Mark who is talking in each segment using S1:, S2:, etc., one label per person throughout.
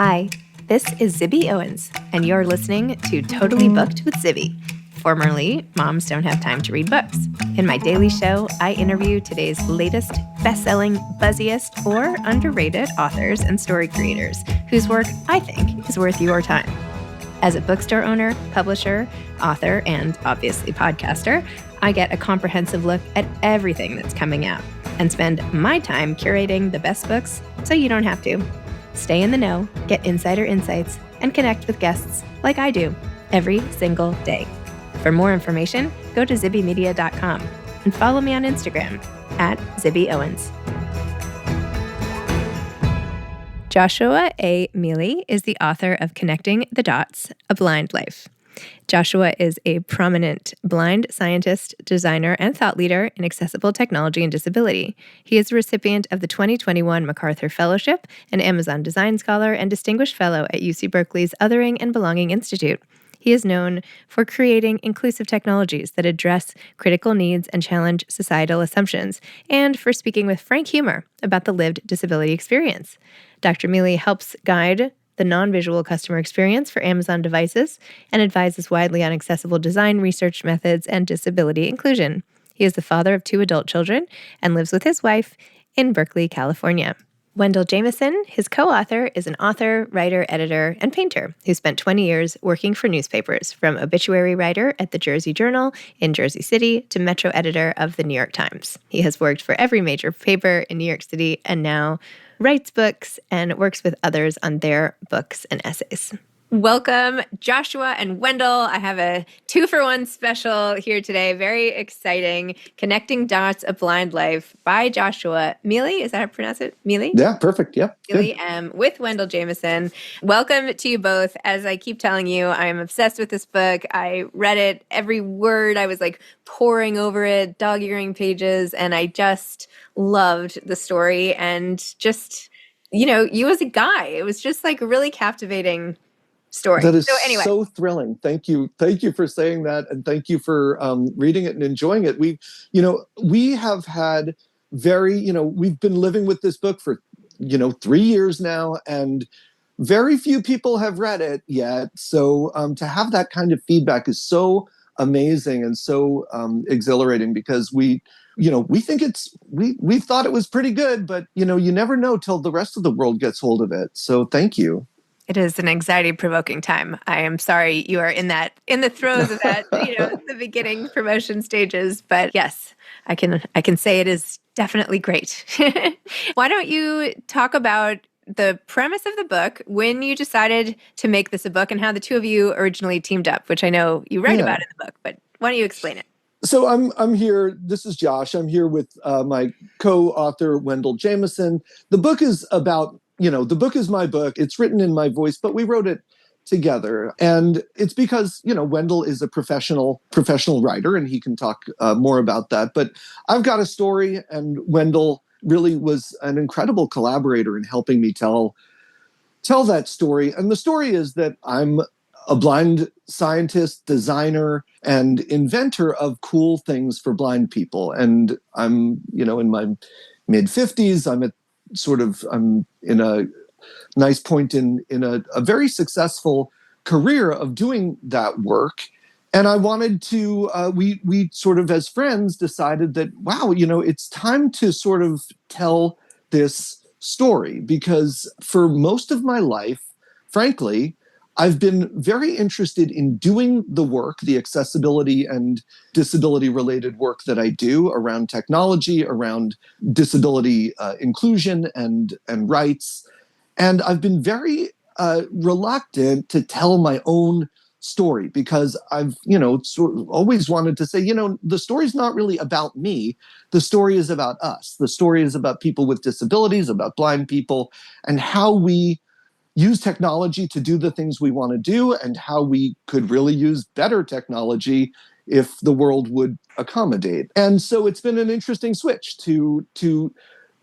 S1: Hi, this is Zibby Owens, and you're listening to Totally Booked with Zibby, formerly Moms Don't Have Time to Read Books. In my daily show, I interview today's latest best-selling, buzziest, or underrated authors and story creators whose work I think is worth your time. As a bookstore owner, publisher, author, and obviously podcaster, I get a comprehensive look at everything that's coming out and spend my time curating the best books so you don't have to. Stay in the know, get insider insights, and connect with guests like I do every single day. For more information, go to zibbymedia.com and follow me on Instagram at Zibby Owens. Joshua A. Miele is the author of Connecting the Dots, A Blind Life. Joshua is a prominent blind scientist, designer, and thought leader in accessible technology and disability. He is a recipient of the 2021 MacArthur Fellowship, an Amazon Design Scholar, and Distinguished Fellow at UC Berkeley's Othering and Belonging Institute. He is known for creating inclusive technologies that address critical needs and challenge societal assumptions, and for speaking with frank humor about the lived disability experience. Dr. Miele helps guide the non-visual customer experience for Amazon devices and advises widely on accessible design research methods and disability inclusion. He is the father of 2 adult children and lives with his wife in Berkeley, California. Wendell Jamieson, his co-author, is an author, writer, editor, and painter who spent 20 years working for newspapers, from obituary writer at the Jersey Journal in Jersey City to metro editor of the New York Times. He has worked for every major paper in New York City and now writes books and works with others on their books and essays. Welcome, Joshua and Wendell. I have a 2-for-1 special here today. Very exciting. Connecting Dots, A Blind Life by Joshua Miele. Is that how I pronounce it? Miele?
S2: Yeah, perfect. Yeah.
S1: Miele, with Wendell Jamieson. Welcome to you both. As I keep telling you, I'm obsessed with this book. I read it, every word. I was like poring over it, dog-earing pages, and I just loved the story. And just, you as a guy, it was just like really captivating story.
S2: That is
S1: so, anyway.
S2: so thrilling. Thank you. Thank you for saying that. And thank you for reading it and enjoying it. We have had we've been living with this book for, 3 years now, and very few people have read it yet. So to have that kind of feedback is so amazing and so exhilarating, because we think we thought it was pretty good, but you never know till the rest of the world gets hold of it. So thank you.
S1: It is an anxiety-provoking time. I am sorry you are in the throes of that, the beginning promotion stages. But yes, I can say it is definitely great. Why don't you talk about the premise of the book, when you decided to make this a book, and how the two of you originally teamed up, which I know you write about in the book. But why don't you explain it?
S2: So I'm here. This is Josh. I'm here with my co-author, Wendell Jamieson. The book is about, the book is my book. It's written in my voice, but we wrote it together. And it's because, Wendell is a professional writer, and he can talk more about that. But I've got a story, and Wendell really was an incredible collaborator in helping me tell that story. And the story is that I'm a blind scientist, designer, and inventor of cool things for blind people. And I'm, in my mid-50s. I'm in a nice point in a very successful career of doing that work. And I wanted to, we sort of as friends decided that, wow, it's time to sort of tell this story, because for most of my life, frankly, I've been very interested in doing the work, the accessibility and disability-related work that I do around technology, around disability inclusion and rights. And I've been very reluctant to tell my own story, because I've, sort of always wanted to say, the story's not really about me. The story is about us. The story is about people with disabilities, about blind people, and how we use technology to do the things we want to do, and how we could really use better technology if the world would accommodate. And so it's been an interesting switch to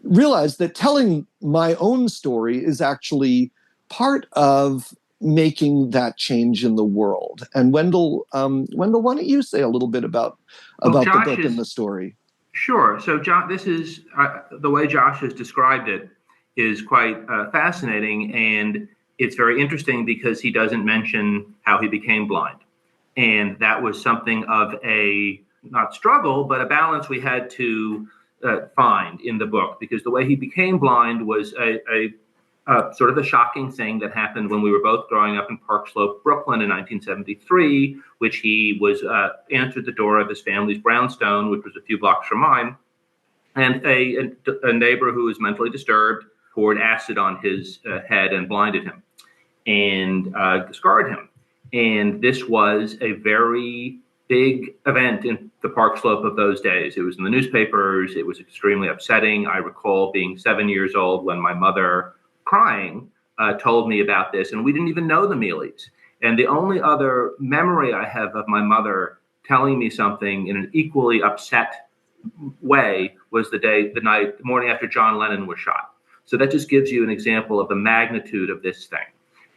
S2: realize that telling my own story is actually part of making that change in the world. And Wendell, why don't you say a little bit about the book and the story?
S3: Sure. So this is the way Josh has described it is quite fascinating. And it's very interesting because he doesn't mention how he became blind. And that was something of a, not struggle, but a balance we had to find in the book, because the way he became blind was a sort of a shocking thing that happened when we were both growing up in Park Slope, Brooklyn in 1973, which he was answered the door of his family's brownstone, which was a few blocks from mine. And a neighbor who was mentally disturbed poured acid on his head and blinded him and scarred him. And this was a very big event in the Park Slope of those days. It was in the newspapers. It was extremely upsetting. I recall being 7 years old when my mother, crying, told me about this, and we didn't even know the Mieles. And the only other memory I have of my mother telling me something in an equally upset way was the morning after John Lennon was shot. So that just gives you an example of the magnitude of this thing.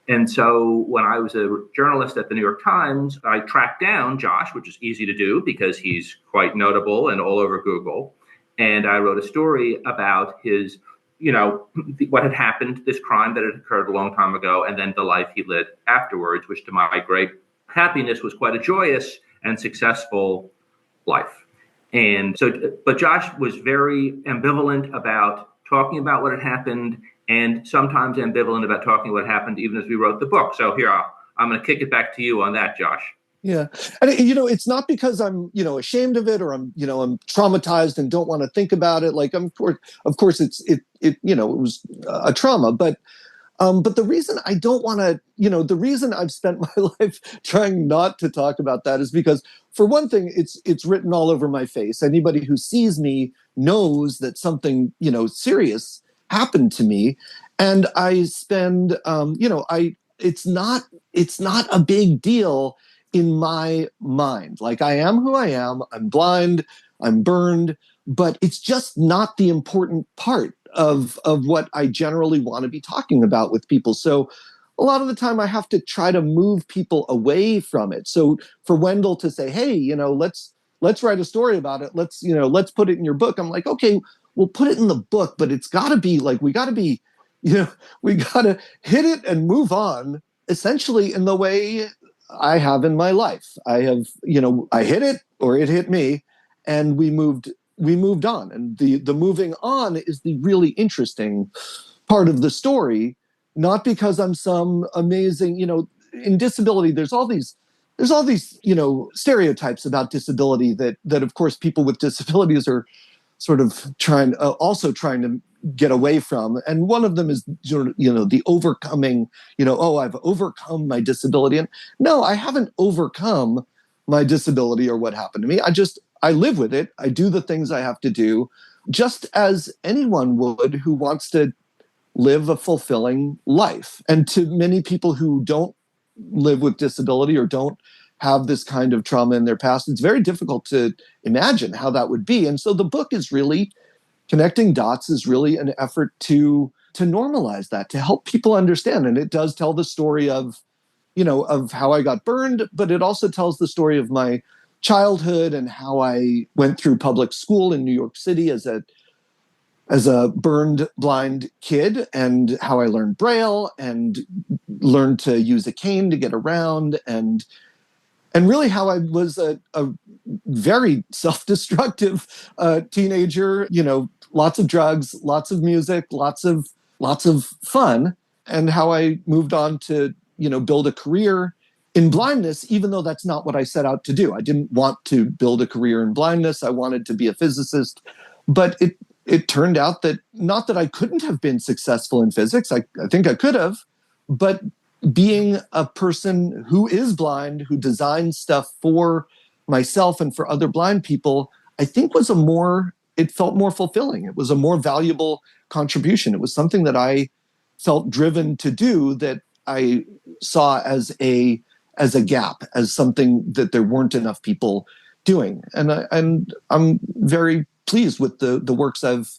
S3: And so when I was a journalist at the New York Times, I tracked down Josh, which is easy to do because he's quite notable and all over Google. And I wrote a story about his, what had happened, this crime that had occurred a long time ago, and then the life he led afterwards, which to my great happiness was quite a joyous and successful life. And so, but Josh was very ambivalent about talking about what had happened, and sometimes ambivalent about talking what happened, even as we wrote the book. So here, I'm going to kick it back to you on that, Josh.
S2: Yeah. And, it's not because I'm, ashamed of it or I'm traumatized and don't want to think about it. Like, of course it was a trauma, but the reason I don't want to, the reason I've spent my life trying not to talk about that is because, for one thing, it's written all over my face. Anybody who sees me knows that something, serious happened to me. And I spend, it's not a big deal in my mind. Like, I am who I am. I'm blind. I'm burned. But it's just not the important part of what I generally want to be talking about with people. So a lot of the time I have to try to move people away from it. So for Wendell to say, hey, let's write a story about it. Let's put it in your book. I'm like, okay, we'll put it in the book, but it's got to be like, we got to hit it and move on, essentially in the way I have in my life. I have, I hit it or it hit me, and we moved on. And the moving on is the really interesting part of the story, not because I'm some amazing, in disability, there's all these, stereotypes about disability that of course people with disabilities are sort of trying to get away from. And one of them is, the overcoming, I've overcome my disability. And no, I haven't overcome my disability or what happened to me. I live with it. I do the things I have to do, just as anyone would who wants to live a fulfilling life. And to many people who don't live with disability or don't have this kind of trauma in their past, it's very difficult to imagine how that would be. And so the book is really, connecting dots is really an effort to normalize that, to help people understand. And it does tell the story of how I got burned, but it also tells the story of my childhood and how I went through public school in New York City as a burned blind kid, and how I learned Braille and learned to use a cane to get around, and really how I was a very self-destructive teenager, lots of drugs, lots of music, lots of fun, and how I moved on to, build a career in blindness, even though that's not what I set out to do. I didn't want to build a career in blindness. I wanted to be a physicist, but it turned out that not that I couldn't have been successful in physics. I think I could have, but being a person who is blind, who designs stuff for myself and for other blind people, I think it felt more fulfilling. It was a more valuable contribution. It was something that I felt driven to do, that I saw as a gap, as something that there weren't enough people doing. And I'm very pleased with the works I've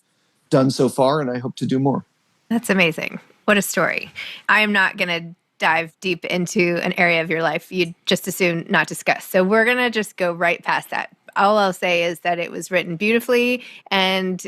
S2: done so far, and I hope to do more.
S1: That's amazing. What a story. I am not going to dive deep into an area of your life you'd just as soon not discuss. So we're going to just go right past that. All I'll say is that it was written beautifully and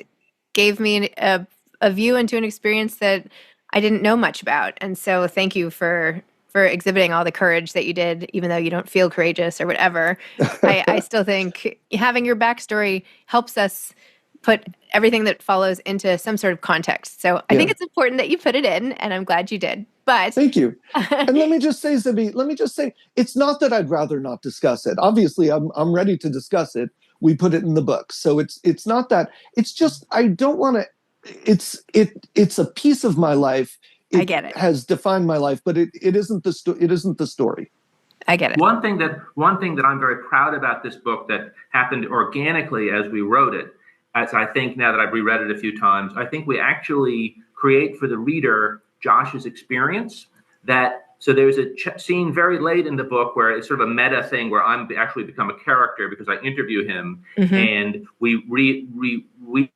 S1: gave me a view into an experience that I didn't know much about. And so thank you for exhibiting all the courage that you did, even though you don't feel courageous or whatever. I still think having your backstory helps us put everything that follows into some sort of context. So I think it's important that you put it in, and I'm glad you did. But
S2: thank you. And let me just say, Zibby, it's not that I'd rather not discuss it. Obviously, I'm ready to discuss it. We put it in the book. So it's not that. It's just I don't want to. It's a piece of my life.
S1: I get it.
S2: Has defined my life, but it isn't the story.
S1: I get it.
S3: One thing that I'm very proud about this book that happened organically as we wrote it, as I think now that I've reread it a few times, I think we actually create for the reader Josh's experience. So there's a scene very late in the book where it's sort of a meta thing where I'm actually become a character because I interview him, and we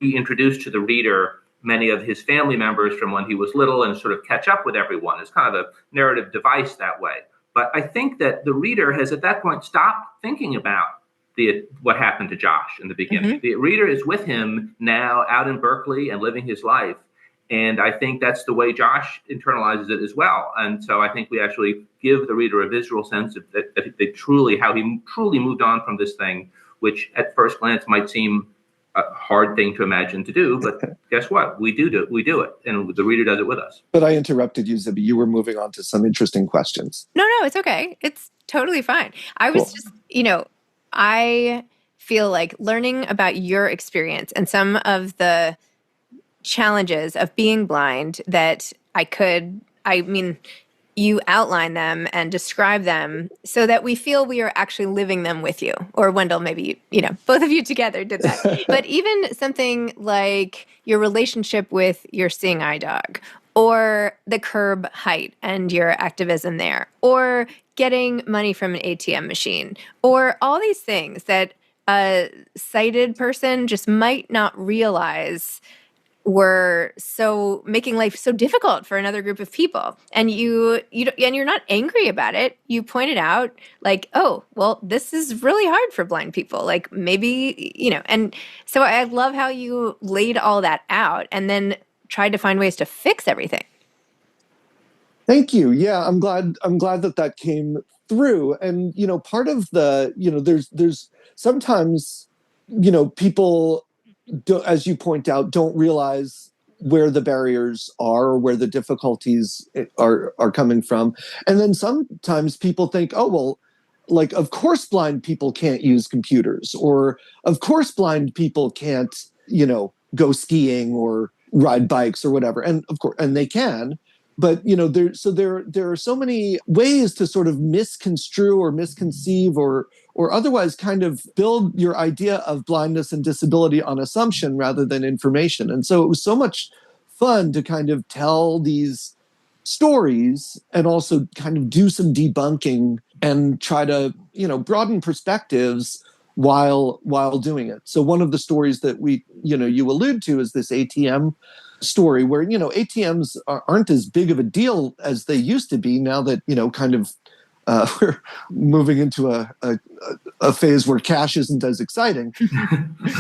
S3: reintroduce to the reader many of his family members from when he was little and sort of catch up with everyone. It's kind of a narrative device that way. But I think that the reader has at that point stopped thinking about what happened to Josh in the beginning. The reader is with him now out in Berkeley and living his life. And I think that's the way Josh internalizes it as well. And so I think we actually give the reader a visual sense of how he truly moved on from this thing, which at first glance might seem a hard thing to imagine to do, but guess what? We do it, and the reader does it with us.
S2: But I interrupted you, Zibby. You were moving on to some interesting questions.
S1: No, it's okay. It's totally fine. I was just, I feel like learning about your experience and some of the challenges of being blind that you outline them and describe them so that we feel we are actually living them with you. Or Wendell, maybe, both of you together did that. But even something like your relationship with your seeing eye dog, or the curb height and your activism there, or getting money from an ATM machine, or all these things that a sighted person just might not realize were so making life so difficult for another group of people. And you're not angry about it. You pointed out like, oh, well, this is really hard for blind people. Like maybe, and so I love how you laid all that out and then tried to find ways to fix everything.
S2: Thank you. Yeah, I'm glad that came through. And, part of the, there's sometimes, people, as you point out, don't realize where the barriers are or where the difficulties are coming from. And then sometimes people think, oh, well, like, of course, blind people can't use computers, or of course, blind people can't, go skiing or ride bikes or whatever. And of course, and they can. But, there are so many ways to sort of misconstrue or misconceive or otherwise kind of build your idea of blindness and disability on assumption rather than information. And so it was so much fun to kind of tell these stories and also kind of do some debunking and try to, broaden perspectives while doing it. So one of the stories that you allude to is this ATM story where, ATMs aren't as big of a deal as they used to be now that, we're moving into a phase where cash isn't as exciting.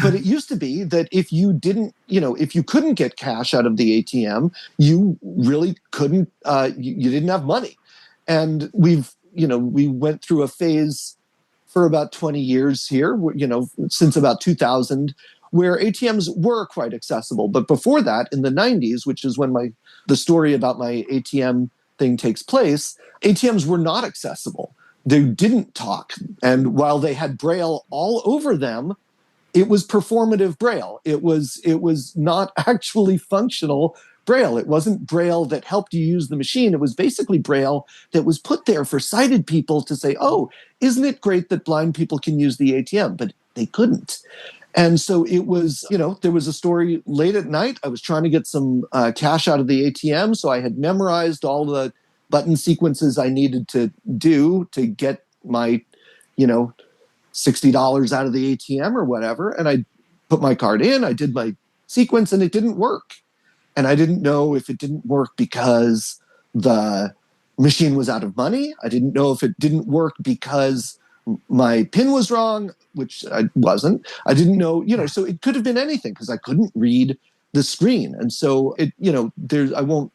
S2: But it used to be that if you couldn't get cash out of the ATM, you really couldn't, you didn't have money. And we went through a phase for about 20 years here, since about 2000, where ATMs were quite accessible. But before that, in the 90s, which is when the story about my ATM thing takes place, ATMs were not accessible. They didn't talk. And while they had Braille all over them, it was performative Braille. It was not actually functional Braille. It wasn't Braille that helped you use the machine. It was basically Braille that was put there for sighted people to say, oh, isn't it great that blind people can use the ATM? But they couldn't. And so it was, there was a story late at night. I was trying to get some cash out of the ATM. So I had memorized all the button sequences I needed to do to get my, $60 out of the ATM or whatever. And I put my card in, I did my sequence, and it didn't work. And I didn't know if it didn't work because the machine was out of money. I didn't know if it didn't work because my PIN was wrong, which I wasn't. I didn't know, so it could have been anything because I couldn't read the screen. And so I won't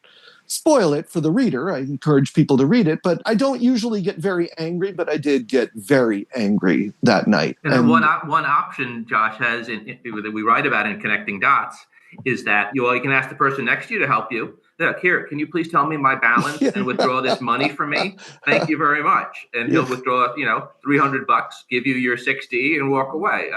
S2: spoil it for the reader. I encourage people to read it, but I don't usually get very angry, but I did get very angry that night.
S3: And one option Josh has that we write about in Connecting Dots is that you can ask the person next to you to help you. Look, here, can you please tell me my balance and withdraw this money for me? Thank you very much. And he'll withdraw, $300, give you your 60 and walk away.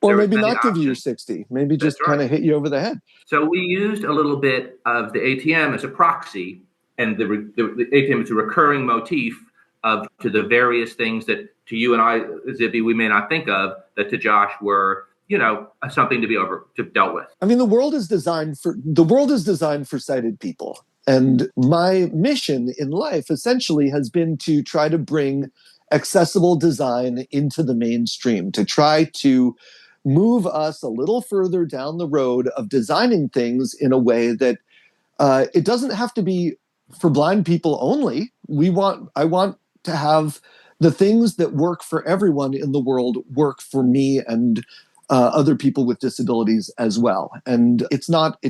S2: Or maybe not give you your 60, maybe just kind of hit you over the head.
S3: So we used a little bit of the ATM as a proxy, and the ATM is a recurring motif to the various things that to you and I, Zibby, we may not think of, that to Josh were, something to be dealt with.
S2: I mean, the world is designed for sighted people. And my mission in life essentially has been to try to bring accessible design into the mainstream, to try to move us a little further down the road of designing things in a way that it doesn't have to be for blind people only. I want to have the things that work for everyone in the world work for me and other people with disabilities as well. And it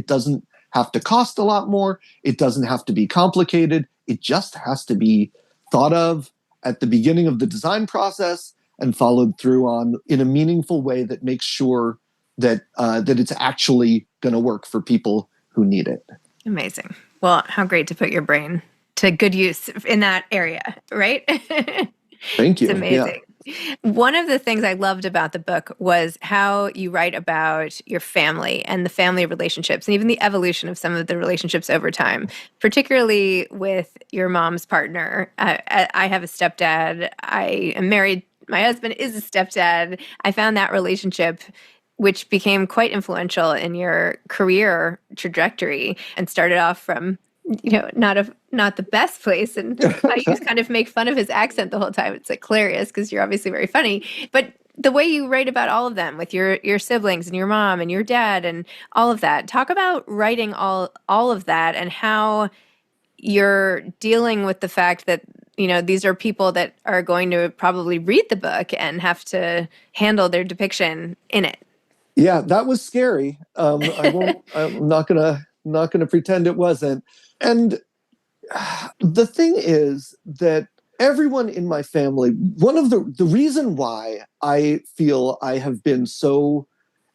S2: doesn't have to cost a lot more. It doesn't have to be complicated. It just has to be thought of at the beginning of the design process and followed through on in a meaningful way that makes sure that it's actually going to work for people who need it.
S1: Amazing. Well, how great to put your brain to good use in that area, right?
S2: Thank you.
S1: It's amazing. Yeah. One of the things I loved about the book was how you write about your family and the family relationships and even the evolution of some of the relationships over time, particularly with your mom's partner. I have a stepdad. I am married. My husband is a stepdad. I found that relationship, which became quite influential in your career trajectory and started off from not the best place. And I just kind of make fun of his accent the whole time. It's like hilarious because you're obviously very funny. But the way you write about all of them with your siblings and your mom and your dad and all of that, talk about writing all of that and how you're dealing with the fact that, these are people that are going to probably read the book and have to handle their depiction in it.
S2: Yeah, that was scary. I'm not gonna pretend it wasn't. And the thing is that everyone in my family, one of the reason why I feel I have been so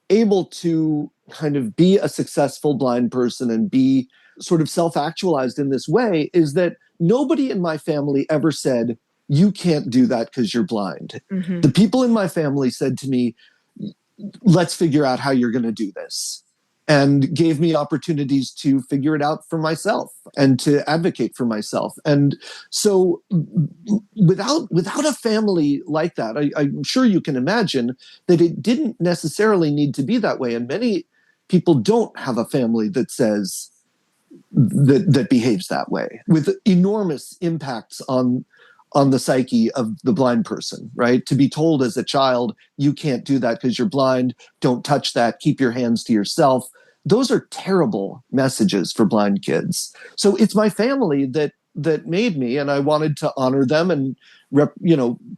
S2: able to kind of be a successful blind person and be sort of self-actualized in this way is that nobody in my family ever said, you can't do that because you're blind. Mm-hmm. The people in my family said to me, let's figure out how you're going to do this, and gave me opportunities to figure it out for myself and to advocate for myself. And so without a family like that, I'm sure you can imagine that it didn't necessarily need to be that way. And many people don't have a family that says that behaves that way, with enormous impacts on the psyche of the blind person, right? To be told as a child, you can't do that because you're blind, don't touch that, keep your hands to yourself. Those are terrible messages for blind kids. So it's my family that made me, and I wanted to honor them and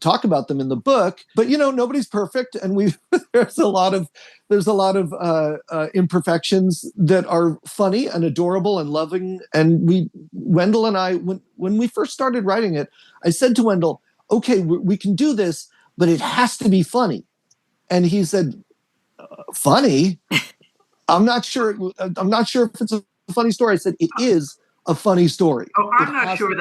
S2: talk about them in the book. But nobody's perfect, and there's a lot of imperfections that are funny and adorable and loving. And Wendell and I, when we first started writing it, I said to Wendell, "Okay, we can do this, but it has to be funny." And he said, "Funny? I'm not sure if it's a funny story." I said, "It is a funny story."
S3: Oh, I'm not sure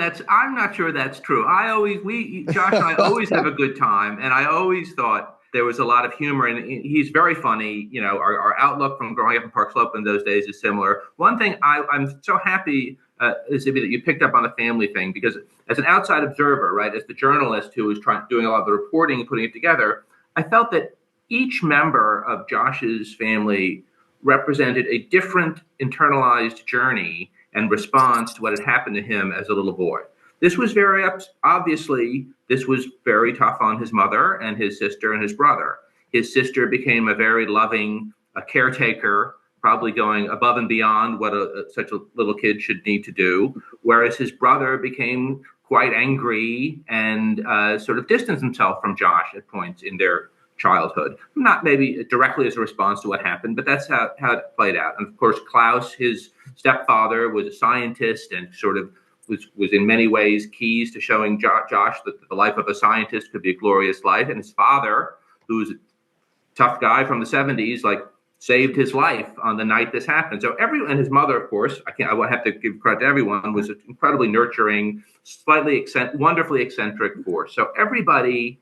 S3: that's true. Josh and I always have a good time, and I always thought there was a lot of humor, and he's very funny. Our outlook from growing up in Park Slope in those days is similar. One thing I'm so happy, Zibby, that you picked up on the family thing, because as an outside observer, right, as the journalist who was doing a lot of the reporting and putting it together, I felt that each member of Josh's family represented a different internalized journey and response to what had happened to him as a little boy. This was obviously very tough on his mother and his sister and his brother. His sister became a very loving caretaker, probably going above and beyond what such a little kid should need to do, whereas his brother became quite angry and sort of distanced himself from Josh at points in their childhood. Not maybe directly as a response to what happened, but that's how it played out. And of course, Klaus, his stepfather, was a scientist and sort of was in many ways keys to showing Josh that the life of a scientist could be a glorious life. And his father, who was a tough guy from the 70s, like saved his life on the night this happened. So and his mother, of course, I will have to give credit to everyone, was an incredibly nurturing, wonderfully eccentric force. So everybody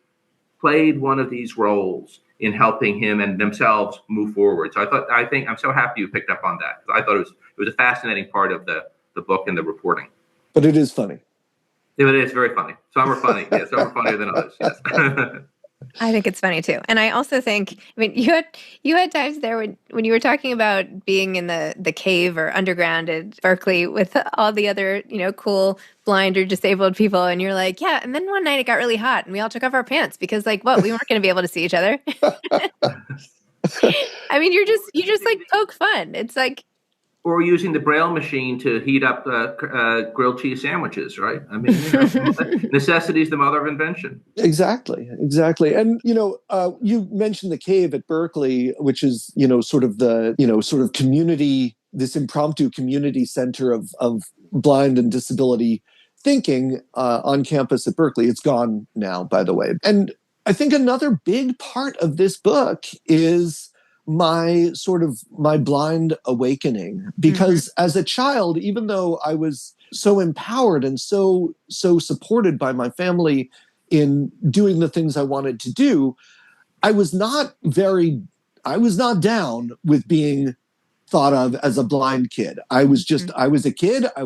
S3: played one of these roles in helping him and themselves move forward. So I think I'm so happy you picked up on that. I thought it was a fascinating part of the book and the reporting.
S2: But it is funny.
S3: Yeah, it is very funny. Some are funny. Yeah, some are funnier than others. Yes.
S1: I think it's funny too. And I also think, I mean, you had times there when you were talking about being in the cave or underground at Berkeley with all the other, cool blind or disabled people. And you're like, yeah. And then one night it got really hot and we all took off our pants because we weren't going to be able to see each other. I mean, you just like poke fun. It's like,
S3: or using the Braille machine to heat up grilled cheese sandwiches, right? I mean, necessity is the mother of invention.
S2: Exactly. And, you mentioned the cave at Berkeley, which is, sort of community, this impromptu community center of blind and disability thinking on campus at Berkeley. It's gone now, by the way. And I think another big part of this book is my blind awakening, because as a child, even though I was so empowered and so supported by my family in doing the things I wanted to do, I was not down with being thought of as a blind kid. I was a kid. I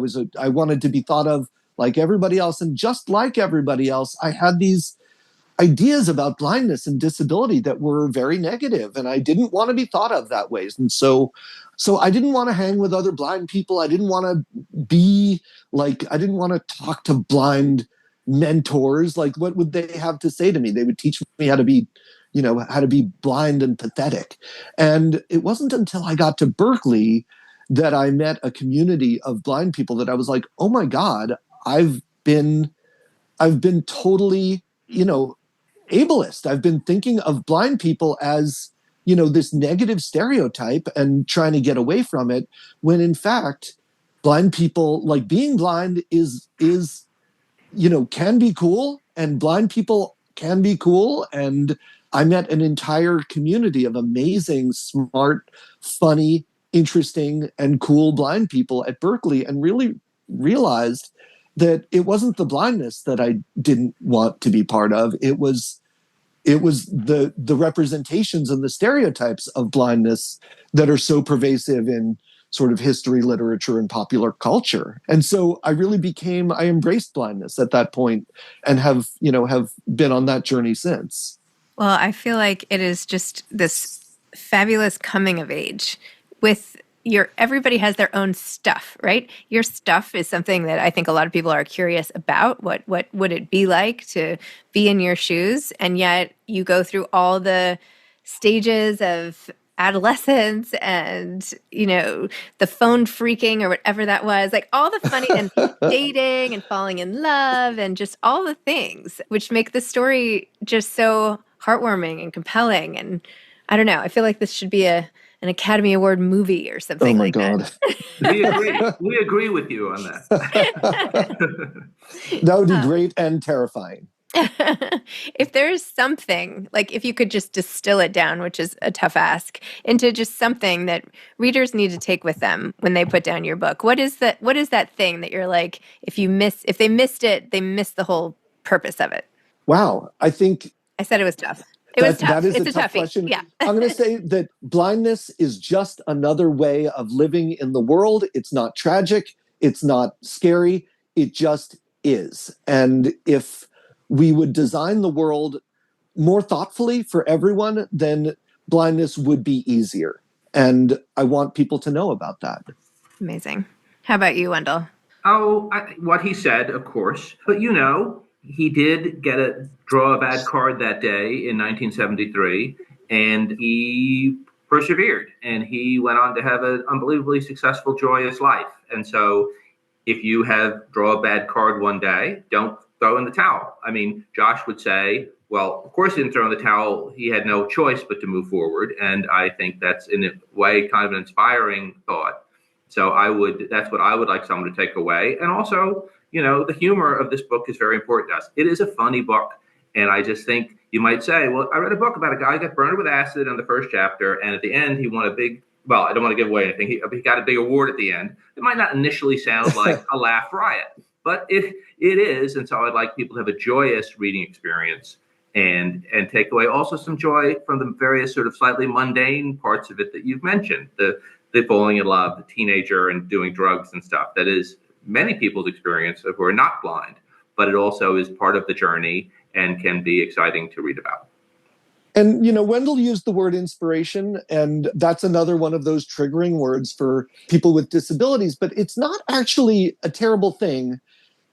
S2: wanted to be thought of like everybody else. And just like everybody else, I had these ideas about blindness and disability that were very negative, and I didn't want to be thought of that way. And so I didn't want to hang with other blind people. I didn't want to talk to blind mentors. Like, what would they have to say to me? They would teach me how to be blind and pathetic. And it wasn't until I got to Berkeley that I met a community of blind people that I was like, oh my God, I've been totally, ableist. I've been thinking of blind people as, this negative stereotype and trying to get away from it, when in fact, blind people, like being blind is can be cool, and blind people can be cool. And I met an entire community of amazing, smart, funny, interesting, and cool blind people at Berkeley, and really realized that it wasn't the blindness that I didn't want to be part of. It was the representations and the stereotypes of blindness that are so pervasive in sort of history, literature, and popular culture. And so I embraced blindness at that point, and have been on that journey since.
S1: Well, I feel like it is just this fabulous coming of age with everybody has their own stuff, right? Your stuff is something that I think a lot of people are curious about. What would it be like to be in your shoes? And yet you go through all the stages of adolescence and, the phone freaking or whatever that was, like all the funny and dating and falling in love and just all the things which make the story just so heartwarming and compelling. And I don't know, I feel like this should be an Academy Award movie or something like that.
S3: We agree with you on that.
S2: That would be great and terrifying.
S1: If there's something, like if you could just distill it down, which is a tough ask, into just something that readers need to take with them when they put down your book, what is that thing that you're like, if they missed it, they missed the whole purpose of it?
S2: Wow. I think
S1: I said it was tough. It was tough.
S2: That is
S1: it's
S2: a tough
S1: toughie.
S2: question.
S1: Yeah.
S2: I'm going to say that blindness is just another way of living in the world. It's not tragic. It's not scary. It just is. And if we would design the world more thoughtfully for everyone, then blindness would be easier. And I want people to know about that.
S1: Amazing. How about you, Wendell?
S3: What he said, of course. But, he did draw a bad card that day in 1973, and he persevered, and he went on to have an unbelievably successful, joyous life. And so if you draw a bad card one day, don't throw in the towel. I mean, Josh would say, well, of course he didn't throw in the towel. He had no choice but to move forward. And I think that's in a way kind of an inspiring thought. So that's what I would like someone to take away. And also, the humor of this book is very important to us. It is a funny book. And I just think you might say, well, I read a book about a guy who got burned with acid in the first chapter. And at the end, he won a big, well, I don't want to give away anything. He got a big award at the end. It might not initially sound like a laugh riot, but it is. And so I'd like people to have a joyous reading experience and take away also some joy from the various sort of slightly mundane parts of it that you've mentioned, the falling in love, the teenager and doing drugs and stuff. That is many people's experience who are not blind, but it also is part of the journey and can be exciting to read about.
S2: And, Wendell used the word inspiration, and that's another one of those triggering words for people with disabilities, but it's not actually a terrible thing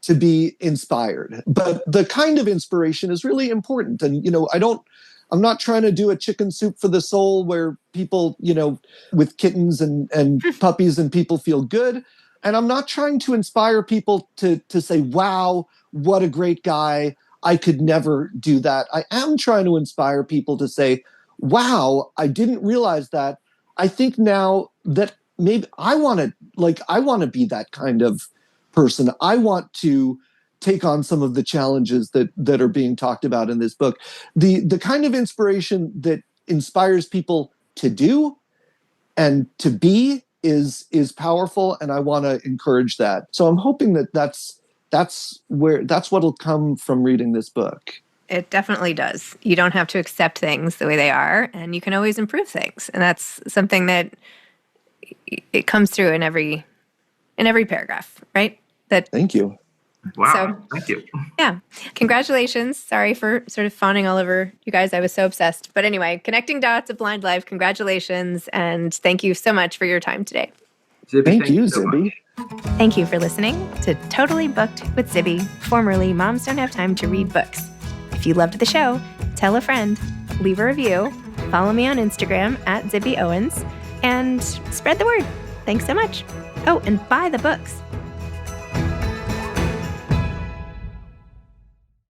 S2: to be inspired. But the kind of inspiration is really important. And, I'm not trying to do a chicken soup for the soul where people, with kittens and puppies and people feel good. And I'm not trying to inspire people to say, wow, what a great guy. I could never do that. I am trying to inspire people to say, wow, I didn't realize that. I think now that maybe I want to be that kind of person. I want to take on some of the challenges that are being talked about in this book. The kind of inspiration that inspires people to do and to be is powerful, and I want to encourage that. So I'm hoping that's what'll come from reading this book.
S1: It definitely does. You don't have to accept things the way they are, and you can always improve things. And that's something that it comes through in every paragraph, right?
S2: Thank you.
S3: Wow. Thank you.
S1: Yeah. Congratulations. Sorry for sort of fawning all over you guys. I was so obsessed. But anyway, Connecting Dots, A Blind Life. Congratulations. And thank you so much for your time today.
S3: Zibby,
S2: thank you, Zibby.
S1: Thank you for listening to Totally Booked with Zibby, formerly Moms Don't Have Time to Read Books. If you loved the show, tell a friend, leave a review, follow me on Instagram @ZibbyOwens, and spread the word. Thanks so much. Oh, and buy the books.